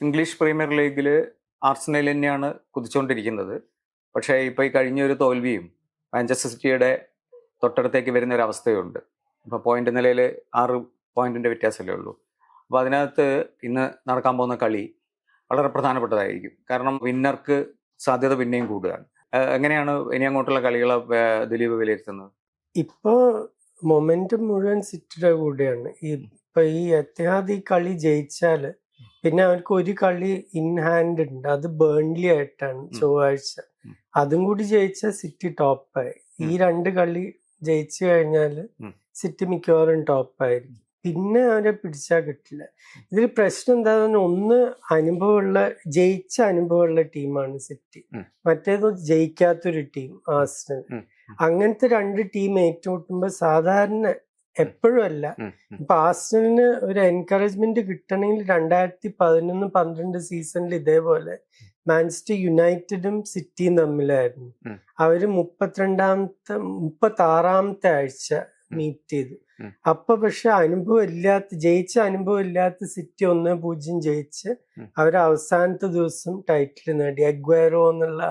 English premier ലീഗിൽ Arsenal തന്നെയാണ് കുതിച്ചുകൊണ്ടിരിക്കുന്നത്. പക്ഷേ ഇപ്പോൾ ഈ കഴിഞ്ഞൊരു തോൽവിയും മാഞ്ചസ്റ്റർ സിറ്റിയുടെ തൊട്ടടുത്തേക്ക് വരുന്ന ഒരു അവസ്ഥയുണ്ട്. ഇപ്പോൾ പോയിന്റ് നിലയിൽ 6 പോയിന്റിൻ്റെ വ്യത്യാസമല്ലേ ഉള്ളൂ. അപ്പോൾ അതിനകത്ത് ഇന്ന് നടക്കാൻ പോകുന്ന കളി വളരെ പ്രധാനപ്പെട്ടതായിരിക്കും. കാരണം വിന്നർക്ക് സാധ്യത പിന്നെയും കൂടുകയാണ്. എങ്ങനെയാണ് ഇനി അങ്ങോട്ടുള്ള കളികളെ ദിലീപ് വിലയിരുത്തുന്നത്? ഇപ്പോൾ മൊമെന്റം മുഴുവൻ സിറ്റിയുടെ കൂടെയാണ്. ഇപ്പൊ ഈ എത്തിഹാദ് ഈ കളി ജയിച്ചാൽ പിന്നെ അവർക്ക് ഒരു കളി ഇൻ ഹാൻഡ് ഉണ്ട്, അത് ബേൺലി ആയിട്ടാണ് ചൊവ്വാഴ്ച. അതും കൂടി ജയിച്ചാൽ സിറ്റി ടോപ്പായി. ഈ 2 കളി ജയിച്ചു കഴിഞ്ഞാൽ സിറ്റി മിക്കവാറും ടോപ്പായിരിക്കും. പിന്നെ അവരെ പിടിച്ചാൽ കിട്ടില്ല. ഇതിൽ പ്രശ്നം എന്താണെന്ന് ഒന്ന് ജയിച്ച അനുഭവമുള്ള ടീമാണ് സിറ്റി, മറ്റേത് ജയിക്കാത്തൊരു ടീം ആർസണൽ. അങ്ങനത്തെ 2 ടീം ഏറ്റുമുട്ടുമ്പോൾ സാധാരണ എപ്പോഴും അല്ല, ഇപ്പൊ ആർസണലിന് ഒരു എൻകറേജ്മെന്റ് കിട്ടണമെങ്കിൽ 2011-12 സീസണിൽ ഇതേപോലെ മാഞ്ചസ്റ്റർ യുണൈറ്റഡും സിറ്റിയും തമ്മിലായിരുന്നു. അവര് 36-ാമത്തെ ആഴ്ച മീറ്റ് ചെയ്തു. അപ്പൊ പക്ഷെ ജയിച്ച അനുഭവം ഇല്ലാത്ത സിറ്റി 1-0 ജയിച്ച് അവർ അവസാനത്തെ ദിവസം ടൈറ്റിൽ നേടി, അഗ്വേറോ എന്നുള്ള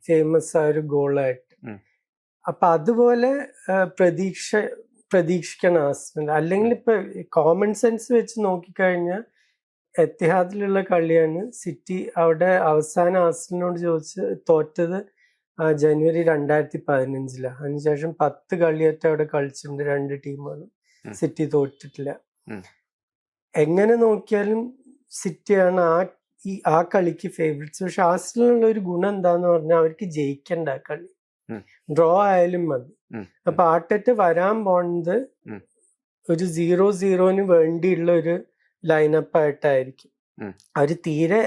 ഫേമസ് ആ ഒരു ഗോളായിട്ട്. അപ്പൊ അതുപോലെ പ്രതീക്ഷിക്കണം ആർസണൽ. അല്ലെങ്കിൽ ഇപ്പൊ കോമൺ സെൻസ് വെച്ച് നോക്കിക്കഴിഞ്ഞാൽ എത്തിഹാദിലുള്ള കളിയാണ് സിറ്റി അവിടെ അവസാനം ആർസണലിനോട് തോറ്റത് ജനുവരി 2015. അതിനുശേഷം 10 കളിയായിട്ട് അവിടെ കളിച്ചിട്ടുണ്ട് 2 ടീമുകളും. സിറ്റി തോറ്റിട്ടില്ല. എങ്ങനെ നോക്കിയാലും സിറ്റിയാണ് ആ കളിക്ക് ഫേവറേറ്റ്സ്. പക്ഷെ ആർസണലിനുള്ള ഒരു ഗുണം എന്താന്ന് പറഞ്ഞാൽ അവർക്ക് ജയിക്കണ്ട കളി, ഡ്രോ ആയാലും മതി. അപ്പൊ ആർട്ടറ്റ വരാൻ പോണത് ഒരു 0-0 വേണ്ടിയുള്ള ഒരു ലൈനപ്പ് ആയിട്ടായിരിക്കും. അവര് തീരെ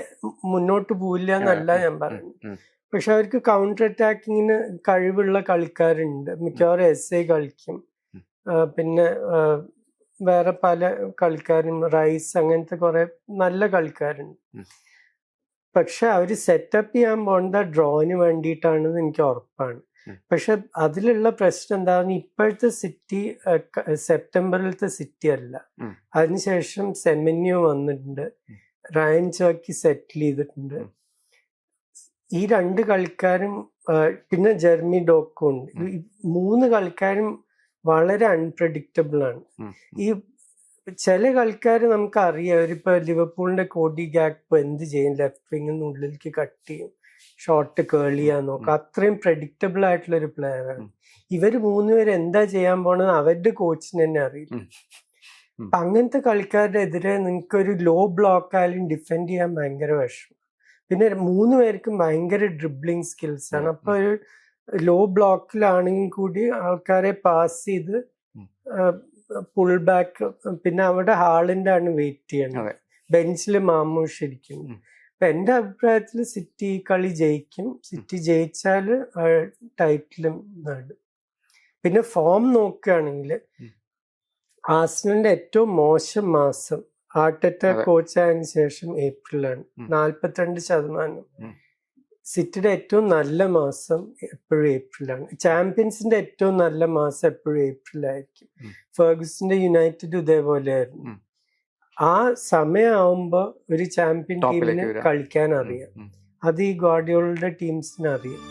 മുന്നോട്ട് പോവില്ല എന്നല്ല ഞാൻ പറയുന്നത്, പക്ഷെ അവർക്ക് കൗണ്ടർ അറ്റാക്കിങ്ങിന് കഴിവുള്ള കളിക്കാരുണ്ട്. മിക്കവാറും SA കളിക്കും, പിന്നെ വേറെ പല കളിക്കാരും, റൈസ്, അങ്ങനത്തെ കുറെ നല്ല കളിക്കാരുണ്ട്. പക്ഷെ അവര് സെറ്റപ്പ് ചെയ്യാൻ പോകുന്നത് ഡ്രോന് വേണ്ടിയിട്ടാണെന്ന് എനിക്ക് ഉറപ്പാണ്. പക്ഷെ അതിലുള്ള പ്രശ്നം എന്താണെന്ന്, ഇപ്പോഴത്തെ സിറ്റി സെപ്റ്റംബറിലത്തെ സിറ്റി അല്ല. അതിനുശേഷം സെമന്യോ വന്നിട്ടുണ്ട്, റയൻ ചോക്കി സെറ്റിൽ ചെയ്തിട്ടുണ്ട്. ഈ 2 കളിക്കാരും പിന്നെ ജെർമി ഡോക്കും ഉണ്ട്. ഈ 3 കളിക്കാരും വളരെ അൺപ്രഡിക്റ്റബിൾ ആണ്. ഈ ചില കളിക്കാർ നമുക്കറിയാം, അവരിപ്പോ ലിവർപൂളിന്റെ കോഡി ഗാക്പോ എന്ത് ചെയ്യും, ലെഫ്റ്റ് വിങ്ങിന്ന് ഉള്ളിലേക്ക് കട്ട് ചെയ്യും, ഷോട്ട് കേൾ ചെയ്യാൻ നോക്കാം. അത്രയും പ്രഡിക്റ്റബിൾ ആയിട്ടുള്ള ഒരു പ്ലെയർ ആണ്. ഇവര് 3 പേര് എന്താ ചെയ്യാൻ പോണെന്ന് അവരുടെ കോച്ചിന് തന്നെ അറിയില്ല. അപ്പൊ അങ്ങനത്തെ കളിക്കാരുടെ എതിരെ നിങ്ങൾക്ക് ഒരു ലോ ബ്ലോക്ക് ആയാലും ഡിഫെൻഡ് ചെയ്യാൻ ഭയങ്കര വിഷമം. പിന്നെ 3 പേർക്കും ഭയങ്കര ഡ്രിബ്ലിംഗ് സ്കിൽസ് ആണ്. അപ്പൊ ഒരു ലോ ബ്ലോക്കിലാണെങ്കിൽ കൂടി ആൾക്കാരെ പാസ് ചെയ്ത് പുൾ ബാക്ക്, പിന്നെ അവിടെ ഹാളിന്റെ ആണ് വെയിറ്റ് ചെയ്യണത്, ബെഞ്ചില് മാമൂഷ് ഇരിക്കും. അപ്പൊ എന്റെ അഭിപ്രായത്തിൽ സിറ്റി കളി ജയിക്കും. സിറ്റി ജയിച്ചാല് ടൈറ്റിലും നേടും. പിന്നെ ഫോം നോക്കുകയാണെങ്കിൽ ആർസണലിന്റെ ഏറ്റവും മോശം മാസം ആർട്ടറ്റ കോച്ചായതിനു ശേഷം ഏപ്രിലാണ്, 42%. സിറ്റിയുടെ ഏറ്റവും നല്ല മാസം എപ്പോഴും ഏപ്രിലാണ്. ചാമ്പ്യൻസിന്റെ ഏറ്റവും നല്ല മാസം എപ്പോഴും ഏപ്രിലായിരിക്കും. ഫെർഗുസന്റെ യുണൈറ്റഡ് ഇതേപോലെ ആയിരുന്നു. ആ സമയമാകുമ്പോ ഒരു ചാമ്പ്യൻ ടീമിന് കളിക്കാൻ അറിയാം. അത് ഈ ഗാർഡിയോളയുടെ ടീംസിന് അറിയാം.